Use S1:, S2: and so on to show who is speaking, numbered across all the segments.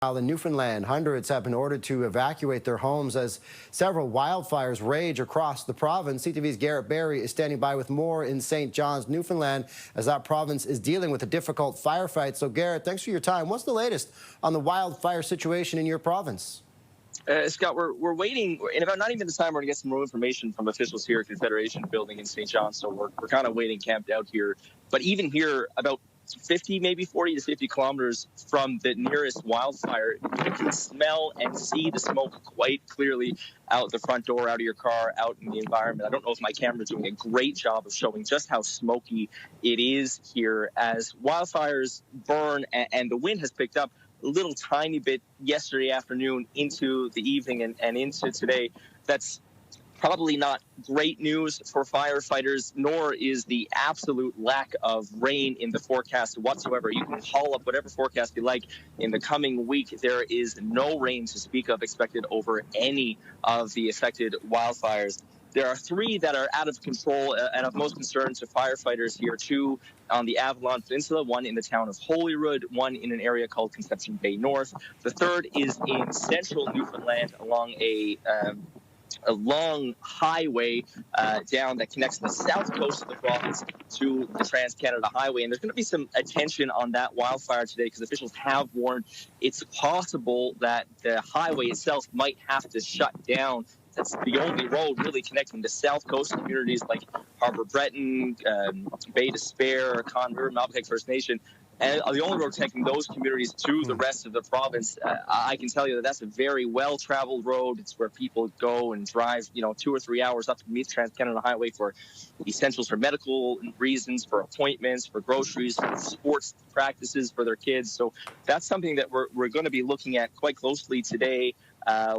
S1: While in Newfoundland, hundreds have been ordered to evacuate their homes as several wildfires rage across the province. CTV's Garrett is standing by with more in St. John's, Newfoundland, as that province is dealing with a difficult firefight. So, Garrett, thanks for your time. What's the latest on the wildfire situation in your province?
S2: Scott, we're waiting. In about 90 minutes' time, we're going to get some more information from officials here at Confederation Building in St. John's. So we're kind of waiting, camped out here. But even here, about 50, maybe 40 to 50 kilometers from the nearest wildfire, you can smell and see the smoke quite clearly out the front door, out of your car, out in the environment. I don't know if my camera is doing a great job of showing just how smoky it is here as wildfires burn and the wind has picked up a little tiny bit yesterday afternoon into the evening and into today. That's probably not great news for firefighters, nor is the absolute lack of rain in the forecast whatsoever. You can haul up whatever forecast you like. In the coming week, there is no rain to speak of expected over any of the affected wildfires. There are three that are out of control and of most concern to firefighters here, two on the Avalon Peninsula, one in the town of Holyrood, one in an area called Conception Bay North. The third is in central Newfoundland along a long highway down that connects the south coast of the province to the Trans-Canada Highway. And there's going to be some attention on that wildfire today because officials have warned it's possible that the highway itself might have to shut down. That's the only road really connecting the south coast communities like Harbour Breton, Bay Despair, Conver, Malpeque First Nation. And the only road connecting those communities to the rest of the province, I can tell you that that's a very well-traveled road. It's where people go and drive, 2 or 3 hours up to meet the Trans-Canada Highway for essentials for medical reasons, for appointments, for groceries, for sports practices for their kids. So that's something that we're going to be looking at quite closely today.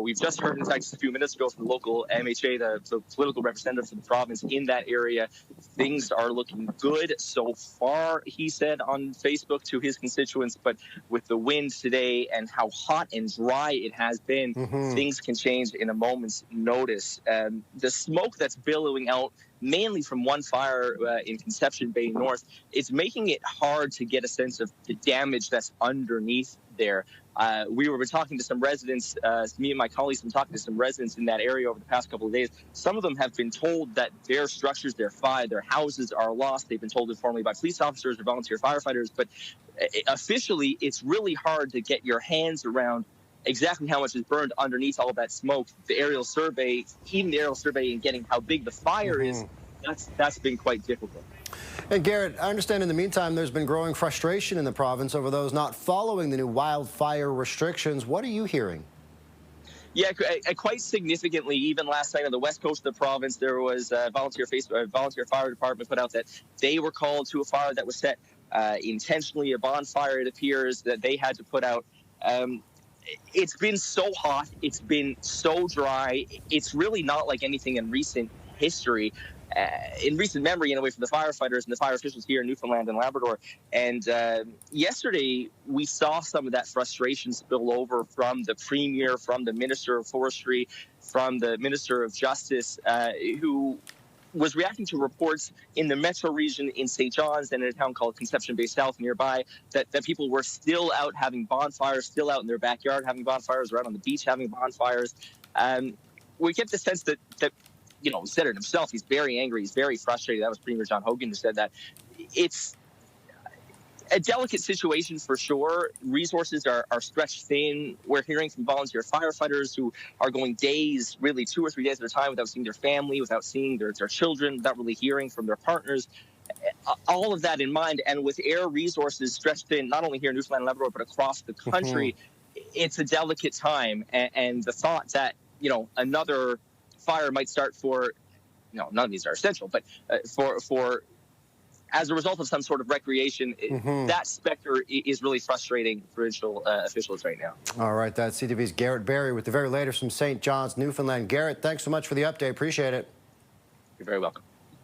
S2: We've just heard, in fact, just a few minutes ago from the local MHA, the political representative for the province in that area. Things are looking good so far, he said on Facebook to his constituents. But with the wind today and how hot and dry it has been, things can change in a moment's notice. The smoke that's billowing out mainly from one fire in Conception Bay North, it's making it hard to get a sense of the damage that's underneath there. We were talking to some residents, me and my colleagues have been talking to some residents in that area over the past couple of days. Some of them have been told that their structures, their houses are lost. They've been told informally by police officers or volunteer firefighters, but officially it's really hard to get your hands around exactly how much is burned underneath all of that smoke. The aerial survey, even the aerial survey and getting how big the fire is, that's been quite difficult.
S1: And Garrett, I understand in the meantime there's been growing frustration in the province over those not following the new wildfire restrictions. What are you hearing?
S2: Yeah, quite significantly, even last night on the west coast of the province, there was a volunteer fire department put out that they were called to a fire that was set intentionally, a bonfire, it appears, that they had to put out. It's been so hot. It's been so dry. It's really not like anything in recent history, in recent memory, in a way, for the firefighters and the fire officials here in Newfoundland and Labrador. And yesterday, we saw some of that frustration spill over from the Premier, from the Minister of Forestry, from the Minister of Justice, who was reacting to reports in the metro region in St. John's and in a town called Conception Bay South nearby that people were still out having bonfires, still out in their backyard having bonfires, or out on the beach having bonfires. We get the sense that said it himself, he's very angry, he's very frustrated. That was Premier John Hogan who said that. It's a delicate situation for sure. Resources are stretched thin. We're hearing from volunteer firefighters who are going days, really 2 or 3 days at a time, without seeing their family, without seeing their children, without really hearing from their partners. All of that in mind, and with air resources stretched thin, not only here in Newfoundland and Labrador, but across the country, it's a delicate time. And the thought that, another fire might start for, none of these are essential, but for as a result of some sort of recreation, that specter is really frustrating provincial officials right now.
S1: All right, that's CTV's Garrett with the very latest from St. John's, Newfoundland. Garrett, thanks so much for the update. Appreciate it.
S2: You're very welcome.